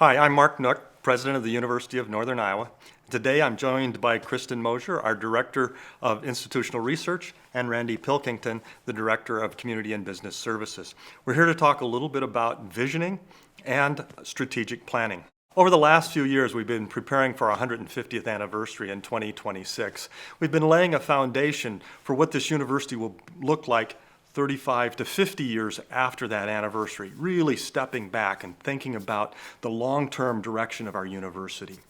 Hi, I'm Mark Nook, President of the University of Northern Iowa. Today I'm joined by Kristen Mosier, our Director of Institutional Research, and Randy Pilkington, the Director of Community and Business Services. We're here to talk a little bit about visioning and strategic planning. Over the last few years, we've been preparing for our 150th anniversary in 2026. We've been laying a foundation for what this university will look like 35 to 50 years after that anniversary, really stepping back and thinking about the long-term direction of our university.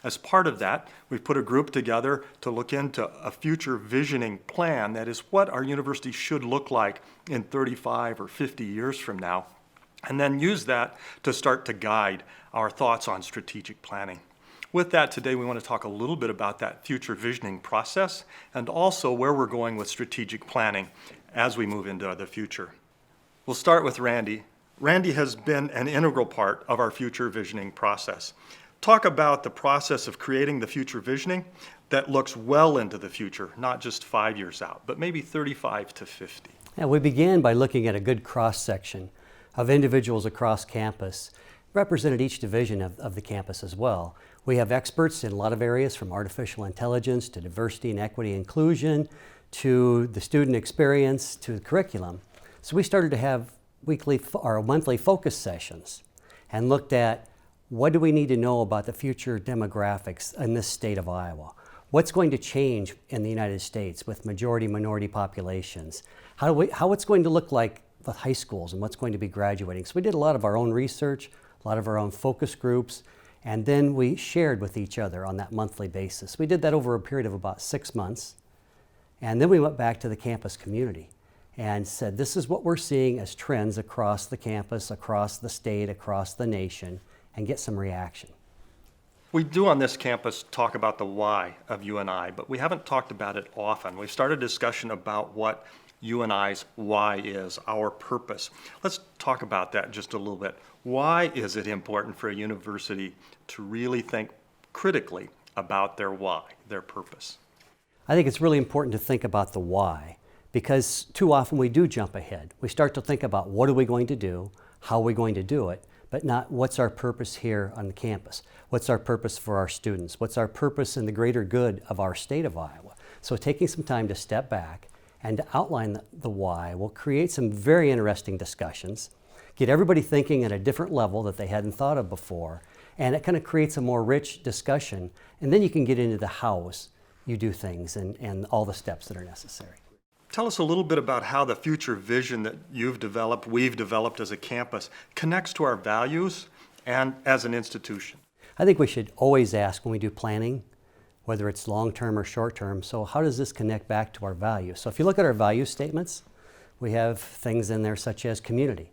As part of that, we've put a group together to look into a future visioning plan, that is what our university should look like in 35 or 50 years from now, and then use that to start to guide our thoughts on strategic planning. With that, today we want to talk a little bit about that future visioning process and also where we're going with strategic planning as we move into the future. We'll start with Randy. Randy has been an integral part of our future visioning process. Talk about the process of creating the future visioning that looks well into the future, not just 5 years out, but maybe 35 to 50. Yeah, we began by looking at a good cross-section of individuals across campus, represented each division of the campus as well. We have experts in a lot of areas, from artificial intelligence to diversity and equity inclusion, to the student experience, to the curriculum. So we started to have weekly or monthly focus sessions and looked at what do we need to know about the future demographics in this state of Iowa? What's going to change in the United States with majority-minority populations? How it's going to look like the high schools and what's going to be graduating. So we did a lot of our own research, a lot of our own focus groups, and then we shared with each other on that monthly basis. We did that over a period of about 6 months. And then we went back to the campus community and said, this is what we're seeing as trends across the campus, across the state, across the nation, and get some reaction. We do on this campus talk about the why of UNI, but we haven't talked about it often. We've started a discussion about what UNI's why is, our purpose. Let's talk about that just a little bit. Why is it important for a university to really think critically about their why, their purpose? I think it's really important to think about the why, because too often we do jump ahead. We start to think about what are we going to do, how are we going to do it, but not what's our purpose here on the campus. What's our purpose for our students? What's our purpose in the greater good of our state of Iowa? So taking some time to step back and to outline the why will create some very interesting discussions, get everybody thinking at a different level that they hadn't thought of before, and it kind of creates a more rich discussion, and then you can get into the hows you do things and all the steps that are necessary. Tell us a little bit about how the future vision that you've developed, we've developed as a campus, connects to our values and as an institution. I think we should always ask when we do planning, whether it's long-term or short-term, so how does this connect back to our values? So if you look at our value statements, we have things in there such as community.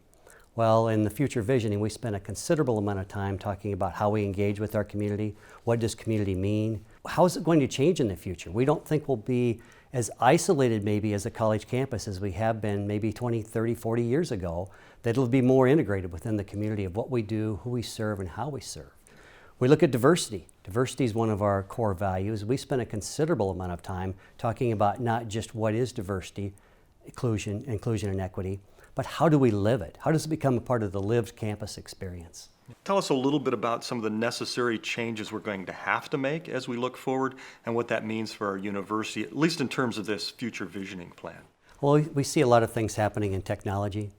Well, in the future visioning, we spent a considerable amount of time talking about how we engage with our community. What does community mean? How is it going to change in the future? We don't think we'll be as isolated maybe as a college campus as we have been maybe 20, 30, 40 years ago, that it'll be more integrated within the community of what we do, who we serve, and how we serve. We look at diversity. Diversity is one of our core values. We spent a considerable amount of time talking about not just what is diversity, inclusion and equity, but how do we live it? How does it become a part of the lived campus experience? Tell us a little bit about some of the necessary changes we're going to have to make as we look forward and what that means for our university, at least in terms of this future visioning plan. Well, we see a lot of things happening in technology,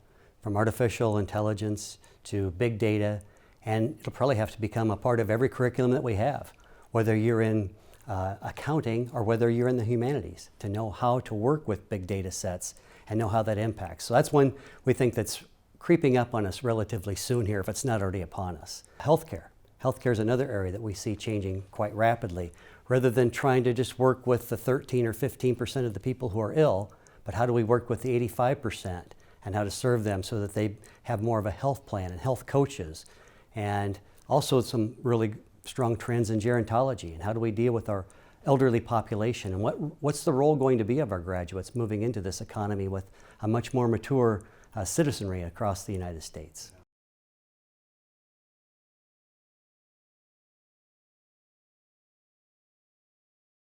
from artificial intelligence to big data, and it'll probably have to become a part of every curriculum that we have, whether you're in accounting or whether you're in the humanities, to know how to work with big data sets and know how that impacts. So that's one we think that's creeping up on us relatively soon here, if it's not already upon us. Healthcare. Healthcare is another area that we see changing quite rapidly. Rather than trying to just work with the 13 or 15% of the people who are ill, but how do we work with the 85% and how to serve them so that they have more of a health plan and health coaches, and also some really strong trends in gerontology, and how do we deal with our elderly population, and what's the role going to be of our graduates moving into this economy with a much more mature citizenry across the United States.